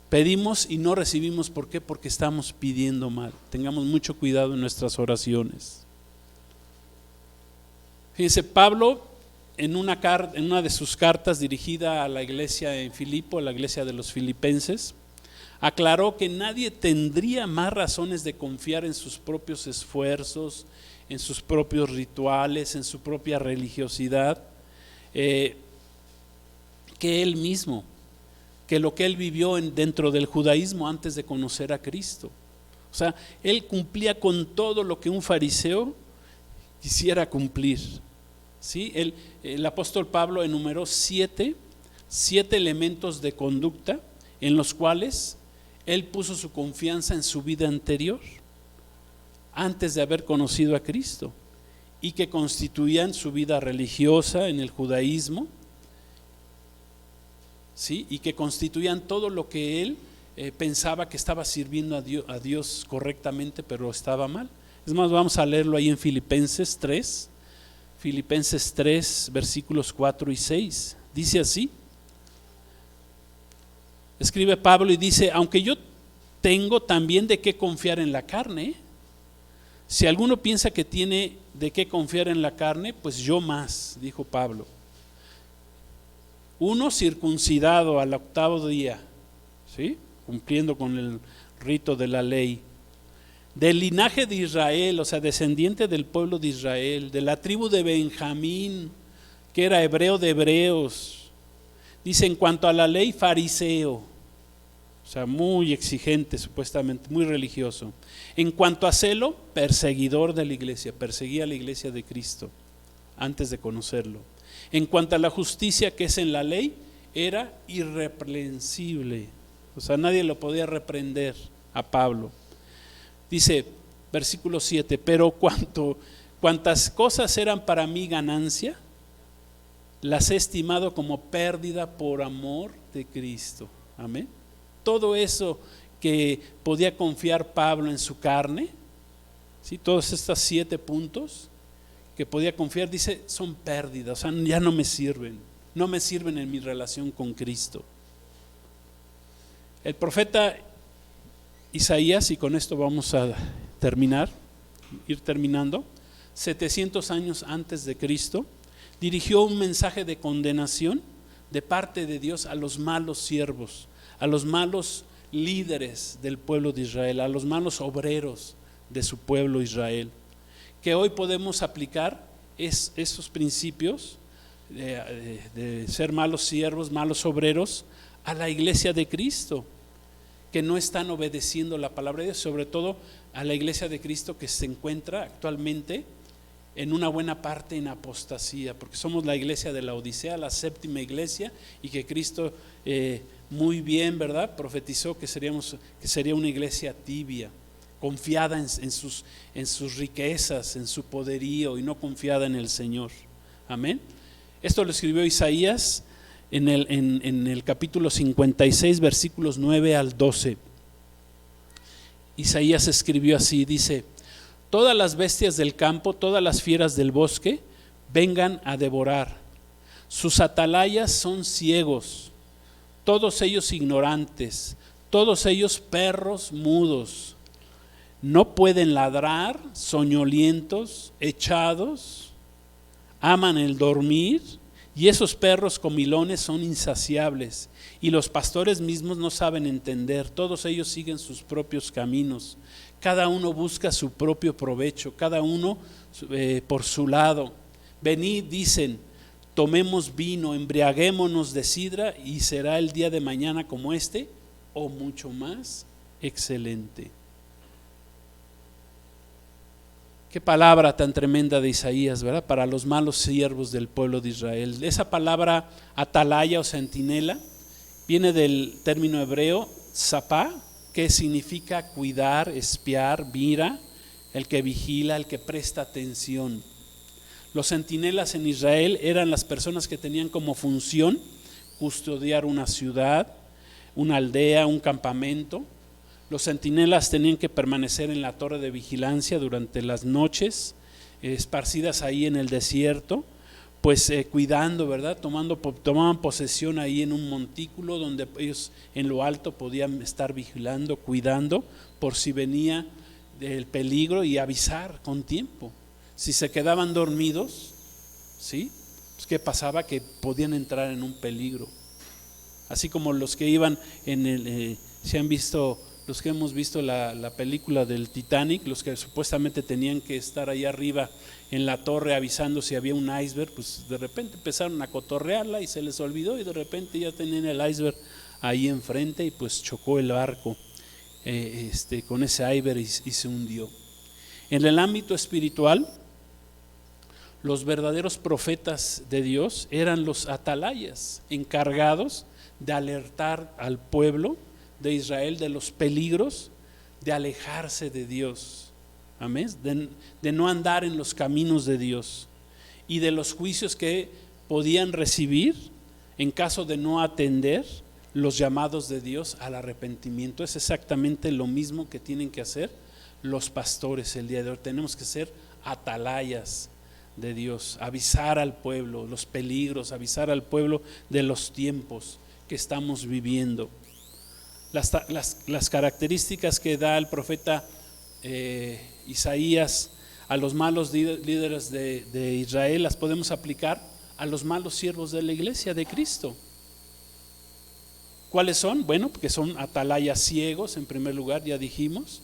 Pedimos y no recibimos. ¿Por qué? Porque estamos pidiendo mal. Tengamos mucho cuidado en nuestras oraciones. Fíjense, Pablo en una de sus cartas dirigida a la iglesia en Filipo, a la iglesia de los filipenses, aclaró que nadie tendría más razones de confiar en sus propios esfuerzos, en sus propios rituales, en su propia religiosidad, que él mismo, que lo que él vivió dentro del judaísmo antes de conocer a Cristo. O sea, él cumplía con todo lo que un fariseo quisiera cumplir. ¿Sí? El apóstol Pablo enumeró siete elementos de conducta en los cuales él puso su confianza en su vida anterior, antes de haber conocido a Cristo, y que constituían su vida religiosa en el judaísmo, ¿sí? Y que constituían todo lo que él pensaba que estaba sirviendo a Dios correctamente, pero estaba mal. Es más, vamos a leerlo ahí en Filipenses 3, versículos 4 y 6. Dice así, escribe Pablo y dice: aunque yo tengo también de qué confiar en la carne, si alguno piensa que tiene de qué confiar en la carne, pues yo más, dijo Pablo. Uno circuncidado al 8º día, ¿sí? Cumpliendo con el rito de la ley, del linaje de Israel, o sea, descendiente del pueblo de Israel, de la tribu de Benjamín, que era hebreo de hebreos. Dice: en cuanto a la ley, fariseo, o sea, muy exigente supuestamente, muy religioso. En cuanto a celo, perseguidor de la iglesia, perseguía a la iglesia de Cristo antes de conocerlo. En cuanto a la justicia que es en la ley, era irreprensible, o sea, nadie lo podía reprender a Pablo. Dice, versículo 7, pero cuantas cosas eran para mí ganancia, las he estimado como pérdida por amor de Cristo. Amén. Todo eso que podía confiar Pablo en su carne, ¿sí? Todos estos 7 puntos que podía confiar, dice, son pérdidas, o sea, ya no me sirven en mi relación con Cristo. El profeta Isaías, y con esto vamos a ir terminando, 700 años antes de Cristo, dirigió un mensaje de condenación de parte de Dios a los malos siervos, a los malos líderes del pueblo de Israel, a los malos obreros de su pueblo Israel, que hoy podemos aplicar esos principios de ser malos siervos, malos obreros, a la iglesia de Cristo, que no están obedeciendo la palabra de Dios, sobre todo a la iglesia de Cristo que se encuentra actualmente en una buena parte en apostasía, porque somos la iglesia de la Odisea, la séptima iglesia, y que Cristo muy bien, ¿verdad?, profetizó que sería una iglesia tibia, confiada en sus riquezas, en su poderío, y no confiada en el Señor. Amén. Esto lo escribió Isaías en el capítulo 56, versículos 9 al 12. Isaías escribió así, dice: todas las bestias del campo, todas las fieras del bosque, vengan a devorar. Sus atalayas son ciegos, todos ellos ignorantes, todos ellos perros mudos. No pueden ladrar, soñolientos, echados, aman el dormir, y esos perros comilones son insaciables, y los pastores mismos no saben entender. Todos ellos siguen sus propios caminos. Cada uno busca su propio provecho, cada uno por su lado. Venid, dicen, tomemos vino, embriaguémonos de sidra, y será el día de mañana como este, o mucho más excelente. Qué palabra tan tremenda de Isaías, ¿verdad? Para los malos siervos del pueblo de Israel. Esa palabra atalaya o centinela viene del término hebreo sapá, que significa cuidar, espiar, mira, el que vigila, el que presta atención. Los centinelas en Israel eran las personas que tenían como función custodiar una ciudad, una aldea, un campamento. Los centinelas tenían que permanecer en la torre de vigilancia durante las noches, esparcidas ahí en el desierto, pues cuidando, ¿verdad? Tomaban posesión ahí en un montículo donde ellos en lo alto podían estar vigilando, cuidando, por si venía el peligro, y avisar con tiempo. Si se quedaban dormidos, ¿sí?, pues ¿qué pasaba? Que podían entrar en un peligro. Así como los que iban se han visto, los que hemos visto la película del Titanic, los que supuestamente tenían que estar ahí arriba en la torre avisando si había un iceberg, pues de repente empezaron a cotorrearla y se les olvidó, y de repente ya tenían el iceberg ahí enfrente, y pues chocó el barco con ese iceberg y se hundió. En el ámbito espiritual, los verdaderos profetas de Dios eran los atalayas, encargados de alertar al pueblo de Israel de los peligros de alejarse de Dios. Amén. De no andar en los caminos de Dios, y de los juicios que podían recibir en caso de no atender los llamados de Dios al arrepentimiento. Es exactamente lo mismo que tienen que hacer los pastores el día de hoy. Tenemos que ser atalayas de Dios, avisar al pueblo los peligros, avisar al pueblo de los tiempos que estamos viviendo. Las características que da el profeta Isaías a los malos líderes de Israel las podemos aplicar a los malos siervos de la iglesia de Cristo. ¿Cuáles son? Bueno, porque son atalayas ciegos, en primer lugar, ya dijimos.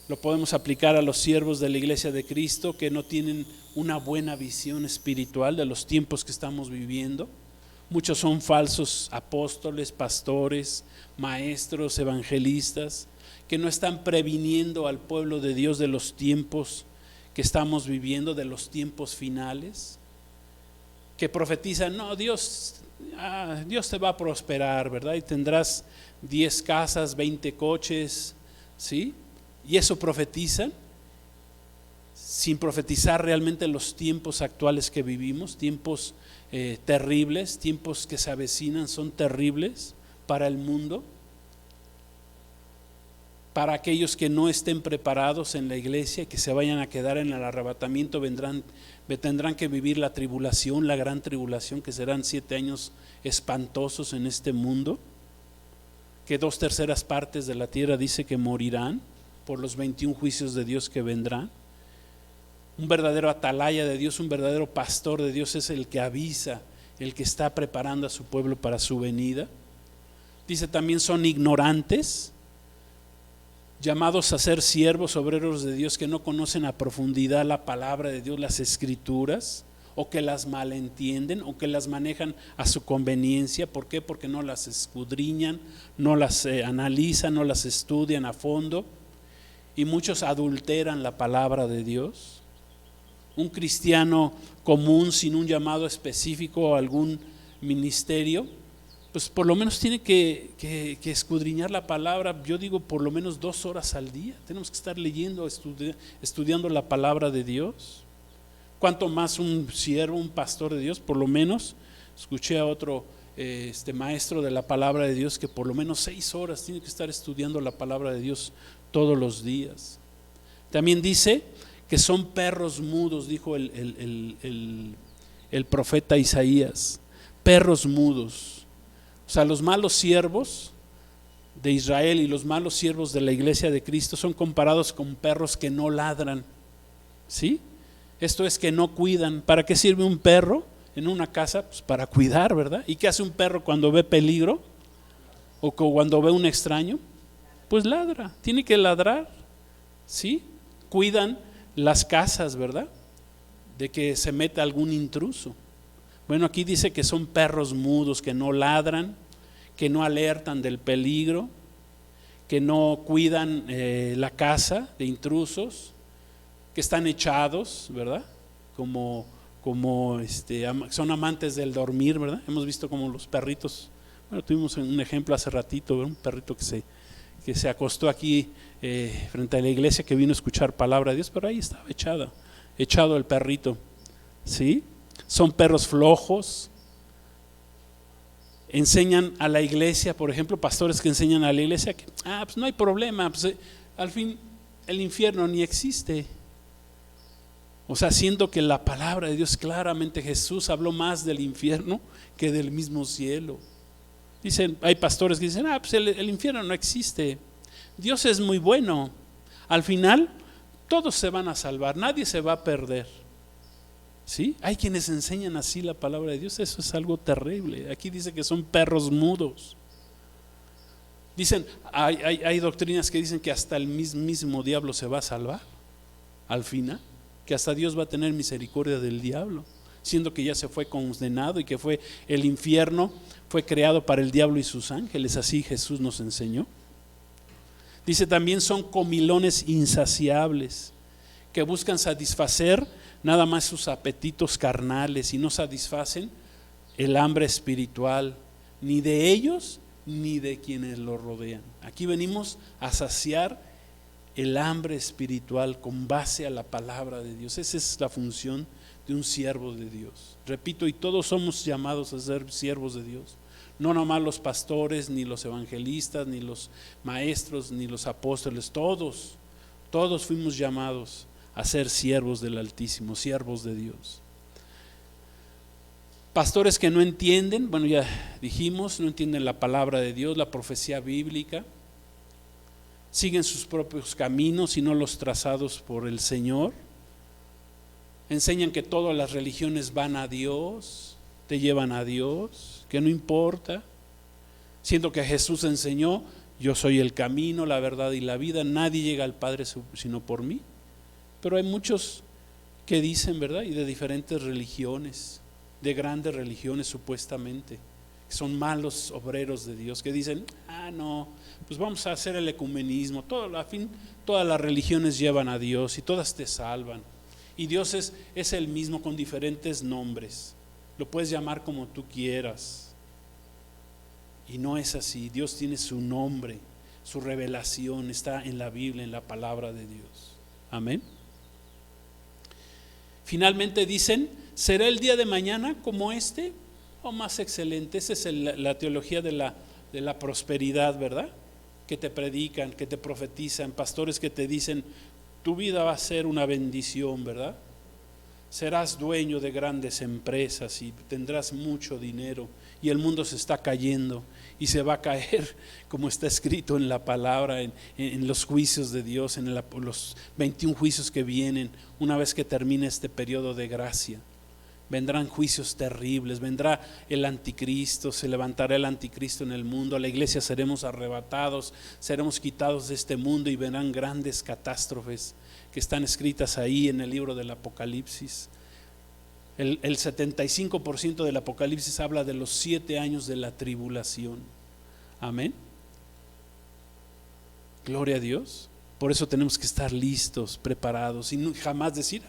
Lo podemos aplicar a los siervos de la iglesia de Cristo que no tienen una buena visión espiritual de los tiempos que estamos viviendo. Muchos son falsos apóstoles, pastores, maestros, evangelistas, que no están previniendo al pueblo de Dios de los tiempos que estamos viviendo, de los tiempos finales, que profetizan, no, Dios te va a prosperar, ¿verdad? Y tendrás 10 casas, 20 coches, ¿sí? Y eso profetizan, sin profetizar realmente los tiempos actuales que vivimos, tiempos terribles, tiempos que se avecinan, son terribles para el mundo. Para aquellos que no estén preparados en la iglesia, que se vayan a quedar en el arrebatamiento, tendrán que vivir la tribulación, la gran tribulación, que serán 7 años espantosos en este mundo, que 2/3 partes de la tierra dice que morirán por los 21 juicios de Dios que vendrán. Un verdadero atalaya de Dios, un verdadero pastor de Dios es el que avisa, el que está preparando a su pueblo para su venida. Dice también son ignorantes, llamados a ser siervos, obreros de Dios, que no conocen a profundidad la palabra de Dios, las escrituras, o que las malentienden, o que las manejan a su conveniencia. ¿Por qué? Porque no las escudriñan, no las analizan, no las estudian a fondo, y muchos adulteran la palabra de Dios. un cristiano común sin un llamado específico a algún ministerio, pues por lo menos tiene que escudriñar la palabra. Yo digo por lo menos 2 horas al día. Tenemos que estar leyendo, estudiando la palabra de Dios. Cuanto más un siervo, un pastor de Dios, por lo menos. Escuché a otro maestro de la palabra de Dios que por lo menos 6 horas tiene que estar estudiando la palabra de Dios todos los días. También dice que son perros mudos, dijo el profeta Isaías, perros mudos. O sea, los malos siervos de Israel y los malos siervos de la iglesia de Cristo son comparados con perros que no ladran, ¿sí? Esto es que no cuidan. ¿Para qué sirve un perro en una casa? Pues para cuidar, ¿verdad? ¿Y qué hace un perro cuando ve peligro o cuando ve un extraño? Pues ladra, tiene que ladrar, ¿sí? Cuidan las casas, ¿verdad? De que se meta algún intruso. Bueno, aquí dice que son perros mudos, que no ladran, que no alertan del peligro, que no cuidan la casa de intrusos, que están echados, ¿verdad? Como son amantes del dormir, ¿verdad? Hemos visto como los perritos, bueno, tuvimos un ejemplo hace ratito, ¿verdad? Un perrito que se acostó aquí frente a la iglesia, que vino a escuchar palabra de Dios, pero ahí estaba echado el perrito, ¿sí? Son perros flojos. Enseñan a la iglesia, por ejemplo, pastores que enseñan a la iglesia que pues no hay problema, pues, al fin el infierno ni existe. O sea, siendo que la palabra de Dios claramente, Jesús habló más del infierno que del mismo cielo. Dicen, hay pastores que dicen, pues el infierno no existe, Dios es muy bueno, al final todos se van a salvar, nadie se va a perder. ¿Sí? Hay quienes enseñan así la palabra de Dios, eso es algo terrible. Aquí dice que son perros mudos. Dicen, hay doctrinas que dicen que hasta el mismo diablo se va a salvar al final, que hasta Dios va a tener misericordia del diablo, siendo que ya se fue condenado y que fue el infierno, fue creado para el diablo y sus ángeles, así Jesús nos enseñó. Dice también son comilones insaciables, que buscan satisfacer nada más sus apetitos carnales y no satisfacen el hambre espiritual, ni de ellos ni de quienes los rodean. Aquí venimos a saciar el hambre espiritual con base a la palabra de Dios. Esa es la función de un siervo de Dios. Repito, y todos somos llamados a ser siervos de Dios. No nomás los pastores, ni los evangelistas, ni los maestros, ni los apóstoles, todos fuimos llamados a ser siervos del Altísimo, siervos de Dios. Pastores que no entienden, bueno, ya dijimos, no entienden la palabra de Dios, la profecía bíblica, siguen sus propios caminos y no los trazados por el Señor. Enseñan que todas las religiones van a Dios, te llevan a Dios, que no importa, siendo que Jesús enseñó, yo soy el camino, la verdad y la vida, nadie llega al Padre sino por mí. Pero hay muchos que dicen, ¿verdad? Y de diferentes religiones, de grandes religiones supuestamente, que son malos obreros de Dios, que dicen, no, pues vamos a hacer el ecumenismo, todas las religiones llevan a Dios y todas te salvan. Y Dios es el mismo con diferentes nombres, lo puedes llamar como tú quieras. Y no es así, Dios tiene su nombre, su revelación está en la Biblia, en la palabra de Dios. Amén. Finalmente dicen, ¿será el día de mañana como este o más excelente? Esa es la teología de la prosperidad, ¿verdad? Que te predican, que te profetizan, pastores que te dicen, tu vida va a ser una bendición, ¿verdad? Serás dueño de grandes empresas y tendrás mucho dinero y el mundo se está cayendo y se va a caer como está escrito en la palabra, en los juicios de Dios, en los 21 juicios que vienen una vez que termine este periodo de gracia. Vendrán juicios terribles, vendrá el anticristo, se levantará el anticristo en el mundo, la iglesia seremos arrebatados, seremos quitados de este mundo y vendrán grandes catástrofes que están escritas ahí en el libro del Apocalipsis. El 75% del Apocalipsis habla de los 7 años de la tribulación. Amén. Gloria a Dios. Por eso tenemos que estar listos, preparados y jamás decir,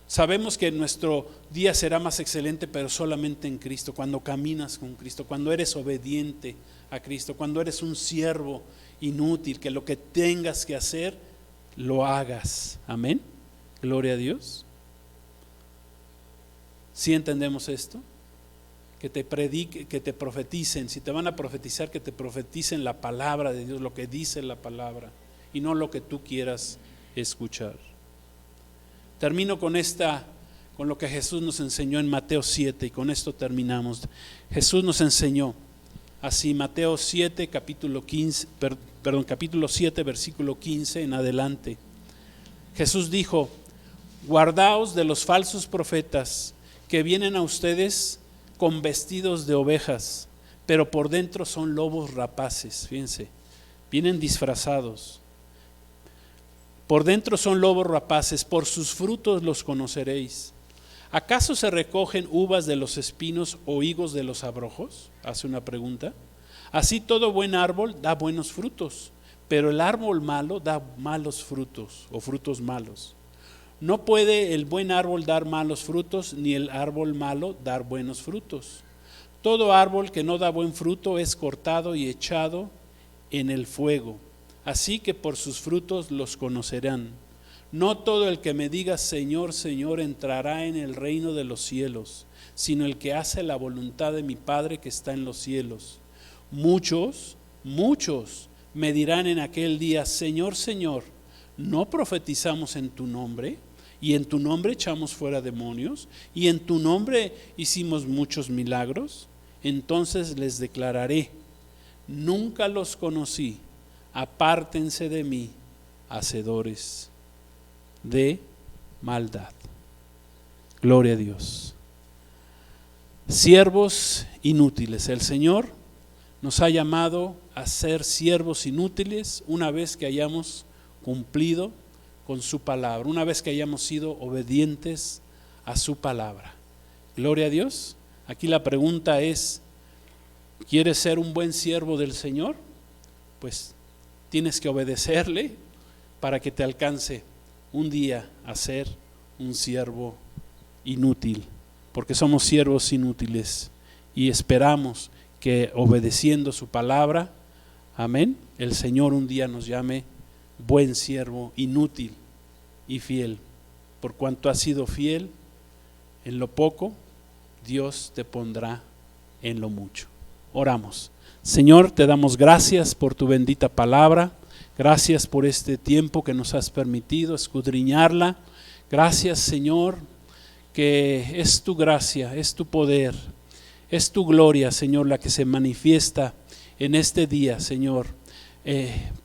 Sabemos que nuestro día será más excelente, pero solamente en Cristo, cuando caminas con Cristo, cuando eres obediente a Cristo, cuando eres un siervo inútil, que lo que tengas que hacer, lo hagas. Amén. Gloria a Dios. ¿Sí entendemos esto? Que te predique, que te profeticen. Si te van a profetizar, que te profeticen la palabra de Dios, lo que dice la palabra, y no lo que tú quieras escuchar. Termino con lo que Jesús nos enseñó en Mateo 7, y con esto terminamos. Jesús nos enseñó así, Mateo 7, capítulo 7, versículo 15 en adelante. Jesús dijo: guardaos de los falsos profetas que vienen a ustedes con vestidos de ovejas, pero por dentro son lobos rapaces. Fíjense, vienen disfrazados. Por dentro son lobos rapaces, por sus frutos los conoceréis. ¿Acaso se recogen uvas de los espinos o higos de los abrojos? Hace una pregunta. Así todo buen árbol da buenos frutos, pero el árbol malo da malos frutos o frutos malos. No puede el buen árbol dar malos frutos, ni el árbol malo dar buenos frutos. Todo árbol que no da buen fruto es cortado y echado en el fuego. Así que por sus frutos los conocerán. No todo el que me diga Señor, Señor entrará en el reino de los cielos, sino el que hace la voluntad de mi Padre que está en los cielos. Muchos me dirán en aquel día: Señor, Señor, ¿no profetizamos en tu nombre? Y en tu nombre echamos fuera demonios, y en tu nombre hicimos muchos milagros. Entonces les declararé: nunca los conocí. Apártense de mí, hacedores de maldad. Gloria a Dios. Siervos inútiles. El Señor nos ha llamado a ser siervos inútiles una vez que hayamos cumplido con su palabra, una vez que hayamos sido obedientes a su palabra. Gloria a Dios. Aquí la pregunta es: ¿quieres ser un buen siervo del Señor? Pues tienes que obedecerle para que te alcance un día a ser un siervo inútil, porque somos siervos inútiles y esperamos que obedeciendo su palabra, amén, el Señor un día nos llame buen siervo inútil y fiel. Por cuanto has sido fiel en lo poco, Dios te pondrá en lo mucho. Oramos. Señor, te damos gracias por tu bendita palabra, gracias por este tiempo que nos has permitido escudriñarla. Gracias, Señor, que es tu gracia, es tu poder, es tu gloria, Señor, la que se manifiesta en este día, Señor,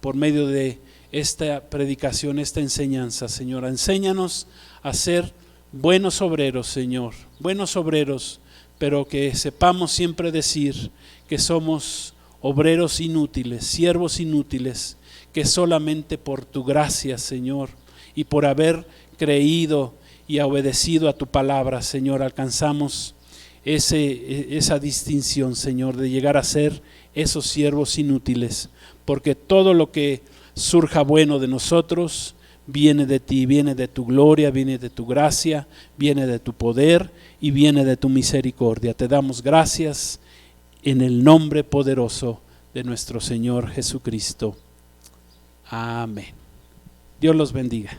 por medio de esta predicación, esta enseñanza, Señor. Enséñanos a ser buenos obreros, Señor, buenos obreros, pero que sepamos siempre decir que somos obreros inútiles, siervos inútiles, que solamente por tu gracia, Señor, y por haber creído y obedecido a tu palabra, Señor, alcanzamos esa distinción, Señor, de llegar a ser esos siervos inútiles, porque todo lo que surja bueno de nosotros viene de ti, viene de tu gloria, viene de tu gracia, viene de tu poder y viene de tu misericordia. Te damos gracias en el nombre poderoso de nuestro Señor Jesucristo. Amén. Dios los bendiga.